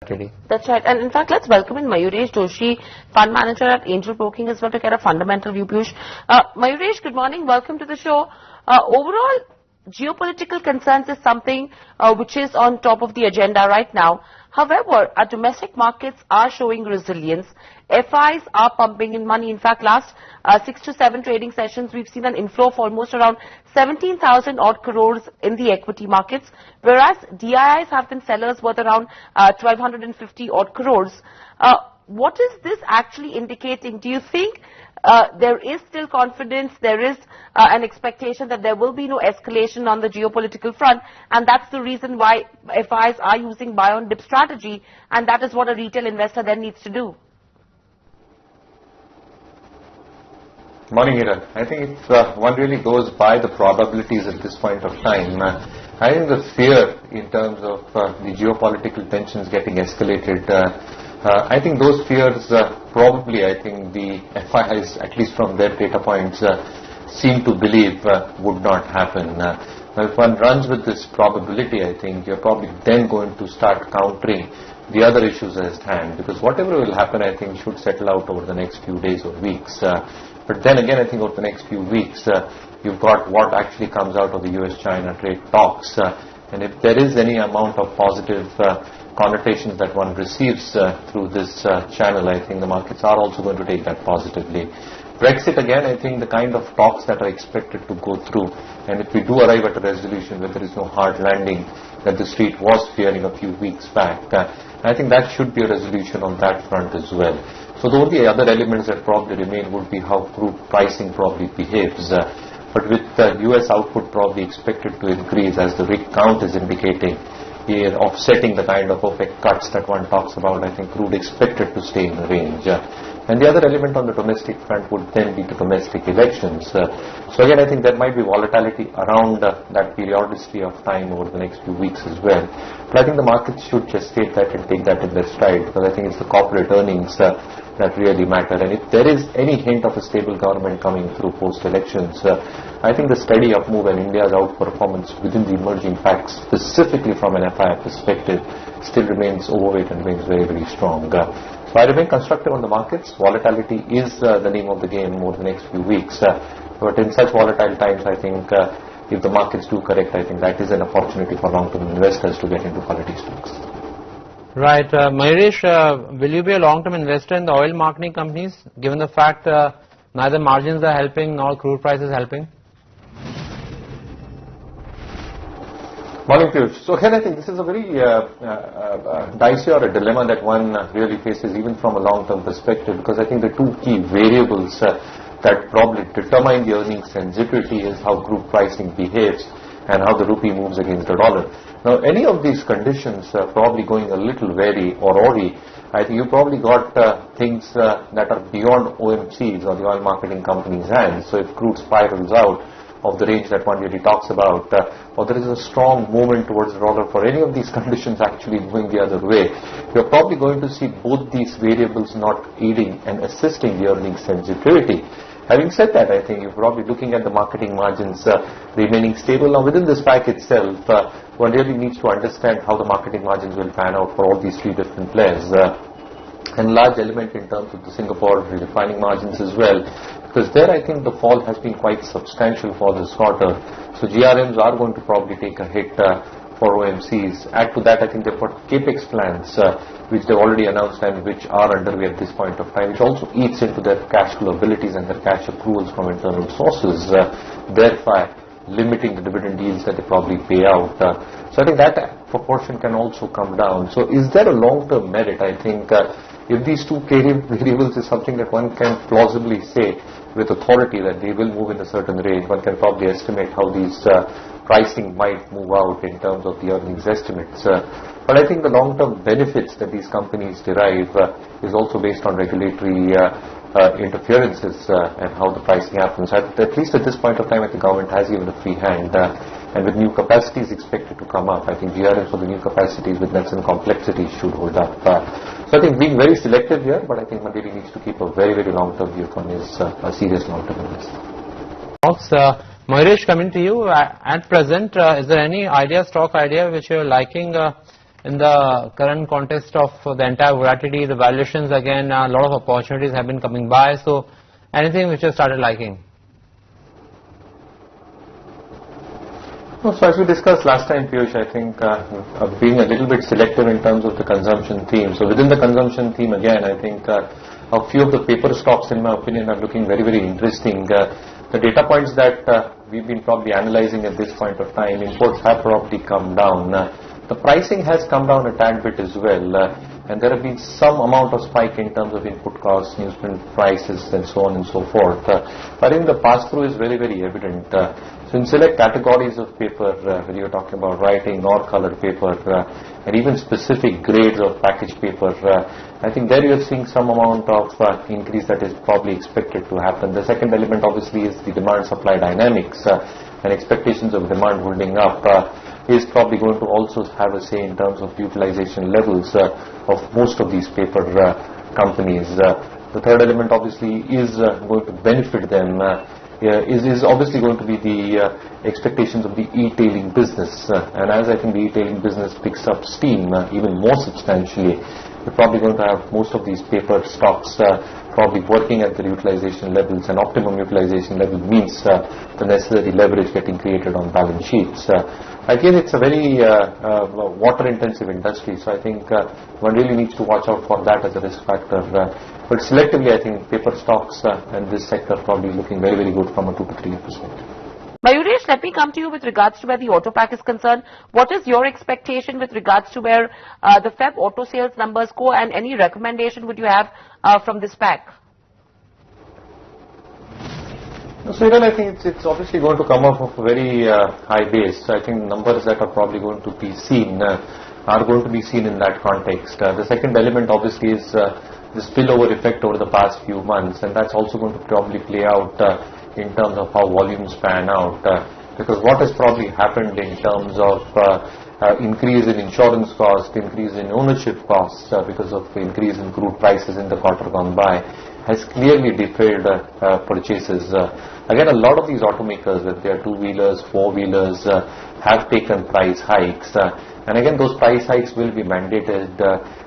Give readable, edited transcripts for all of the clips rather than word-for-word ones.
Really. That's right. And in fact, let's welcome in Mayuresh Joshi, fund manager at Angel Broking as well, to get a fundamental view. Mayuresh, good morning. Welcome to the show. Overall, geopolitical concerns is something which is on top of the agenda right now. However, our domestic markets are showing resilience. FIs are pumping in money. In fact, last 6 to 7 trading sessions, we've seen an inflow of almost around 17,000 odd crores in the equity markets, whereas DIIs have been sellers worth around 1,250 odd crores. What is this actually indicating? Do you think there is still confidence, there is an expectation that there will be no escalation on the geopolitical front, and that's the reason why FIs are using buy on dip strategy, and that is what a retail investor then needs to do? Morning, Hiran. I think if one really goes by the probabilities at this point of time, I think the fear in terms of the geopolitical tensions getting escalated, I think those fears probably, I think the FIs, at least from their data points, seem to believe would not happen. If one runs with this probability, I think you're probably then going to start countering the other issues at hand, because whatever will happen, I think, should settle out over the next few days or weeks. But then again, I think over the next few weeks, you've got what actually comes out of the US-China trade talks. And if there is any amount of positive connotations that one receives through this channel, I think the markets are also going to take that positively. Brexit, again, I think the kind of talks that are expected to go through, and if we do arrive at a resolution where there is no hard landing that the street was fearing a few weeks back, I think that should be a resolution on that front as well. So the only other elements that probably remain would be how crude pricing probably behaves. But with US output probably expected to increase as the rig count is indicating, here offsetting the kind of OPEC cuts that one talks about, I think crude expected to stay in the range. And the other element on the domestic front would then be the domestic elections. So again, I think there might be volatility around that periodicity of time over the next few weeks as well. But I think the markets should just take that and take that in their stride, because I think it's the corporate earnings that really matter. And if there is any hint of a stable government coming through post-elections, I think the steady up move and India's outperformance within the emerging packs, specifically from an FI perspective, still remains overweight and remains very, very strong. So I remain constructive on the markets. Volatility is the name of the game over the next few weeks. But in such volatile times, I think if the markets do correct, I think that is an opportunity for long-term investors to get into quality stocks. Right. Mayuresh, will you be a long-term investor in the oil marketing companies, given the fact neither margins are helping nor crude prices helping? Morning, Piyush. So again, I think this is a very dicey or a dilemma that one really faces even from a long-term perspective, because I think the two key variables that probably determine the earnings sensitivity is how crude pricing behaves and how the rupee moves against the dollar. Now, any of these conditions probably going a little wary or awry, I think you probably got things that are beyond OMCs or the oil marketing companies' hands. So if crude spirals out of the range that one really talks about, or there is a strong movement towards the dollar for any of these conditions actually moving the other way, you're probably going to see both these variables not aiding and assisting the earnings sensitivity. Having said that, I think you're probably looking at the marketing margins remaining stable. Now, within this pack itself, one really needs to understand how the marketing margins will pan out for all these three different players. And large element in terms of the Singapore refining margins as well, because there I think the fall has been quite substantial for this quarter. So GRMs are going to probably take a hit for OMCs. Add to that, I think they've got capex plans which they've already announced and which are underway at this point of time, which also eats into their cash flow abilities and their cash accruals from internal sources, thereby limiting the dividend yields that they probably pay out. So I think that proportion can also come down. So is there a long-term merit? I think if these two variables is something that one can plausibly say with authority that they will move in a certain range, one can probably estimate how these pricing might move out in terms of the earnings estimates. But I think the long-term benefits that these companies derive is also based on regulatory interferences and how the pricing happens. At least at this point of time, I think the government has given a free hand. And with new capacities expected to come up, I think GRMs for the new capacities with nets and complexities should hold up. So I think being very selective here, but I think one really needs to keep a very, very long-term view from his a serious long-term investor. Mayuresh, coming to you, at present, is there any stock idea which you're liking in the current context of the entire volatility, the valuations again, a lot of opportunities have been coming by. So anything which you started liking? No, so as we discussed last time, Piyush, I think being a little bit selective in terms of the consumption theme. So within the consumption theme, again, I think a few of the paper stocks, in my opinion, are looking very, very interesting. The data points that we've been probably analyzing at this point of time, imports have probably come down. The pricing has come down a tad bit as well, and there have been some amount of spike in terms of input costs, newsprint prices, and so on and so forth. I think the pass-through is very, very evident. So in select categories of paper, whether you're talking about writing or colored paper, and even specific grades of packaged paper, I think there you're seeing some amount of increase that is probably expected to happen. The second element obviously is the demand-supply dynamics, and expectations of demand holding up is probably going to also have a say in terms of utilization levels of most of these paper companies. The third element obviously is going to benefit them is obviously going to be the expectations of the e-tailing business, and as I think the e-tailing business picks up steam even more substantially, we're probably going to have most of these paper stocks probably working at the utilization levels, and optimum utilization level means the necessary leverage getting created on balance sheets. Again, it's a very water-intensive industry, so I think one really needs to watch out for that as a risk factor. But selectively, I think paper stocks and this sector probably looking very, very good from a 2 to 3 year perspective. Mayuresh, let me come to you with regards to where the auto pack is concerned. What is your expectation with regards to where the Feb auto sales numbers go, and any recommendation would you have from this pack? So I think it's obviously going to come off of a very high base. I think numbers that are probably going to be seen are going to be seen in that context. The second element obviously is the spillover effect over the past few months, and that's also going to probably play out in terms of how volumes pan out, because what has probably happened in terms of increase in insurance cost, increase in ownership costs because of increase in crude prices in the quarter gone by, has clearly deferred purchases. Again, a lot of these automakers, whether they are two-wheelers, four-wheelers, have taken price hikes, and again those price hikes will be mandated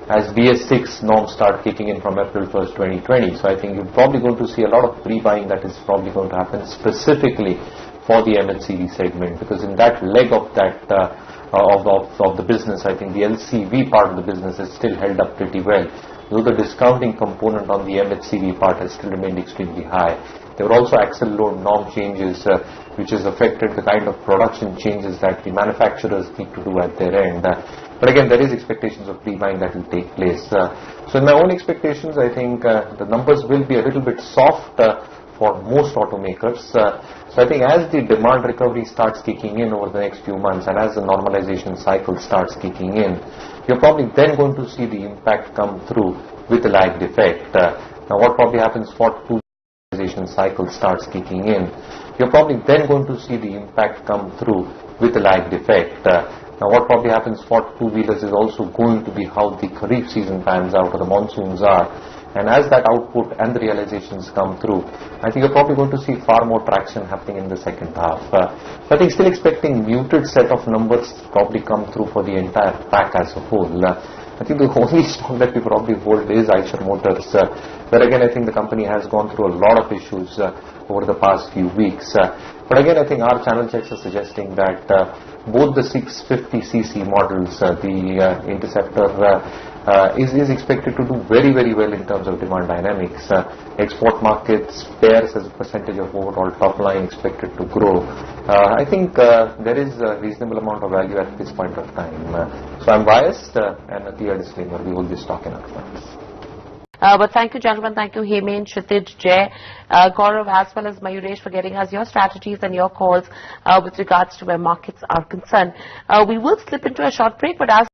as BS6 norms start kicking in from April 1st, 2020. So I think you're probably going to see a lot of pre-buying that is probably going to happen specifically for the MHCV segment, because in that leg of that of the business, I think the LCV part of the business is still held up pretty well, though the discounting component on the MHCV part has still remained extremely high. There were also axle load norm changes which has affected the kind of production changes that the manufacturers need to do at their end. But again, there is expectations of pre-buying that will take place. So in my own expectations, I think the numbers will be a little bit soft for most automakers. So I think as the demand recovery starts kicking in over the next few months, and as the normalization cycle starts kicking in, you're probably then going to see the impact come through with a lagged effect. Now what probably happens for cycle starts kicking in, you're probably then going to see the impact come through with a lagged effect. Now what probably happens for two-wheelers is also going to be how the Kharif season pans out, or the monsoons are, and as that output and the realizations come through, I think you're probably going to see far more traction happening in the second half. So I think still expecting muted set of numbers to probably come through for the entire pack as a whole. I think the only stock that we probably hold is Eicher Motors, where again I think the company has gone through a lot of issues over the past few weeks. But again, I think our channel checks are suggesting that both the 650cc models, the Interceptor, is expected to do very, very well in terms of demand dynamics. Export markets, spares as a percentage of overall top line expected to grow. I think there is a reasonable amount of value at this point of time. So I'm biased, and a clear disclaimer, we hold this stock in our funds. But thank you, gentlemen. Thank you, Hemen, Kshitij, Jay, Gaurav, as well as Mayuresh, for getting us your strategies and your calls with regards to where markets are concerned. We will slip into a short break, but as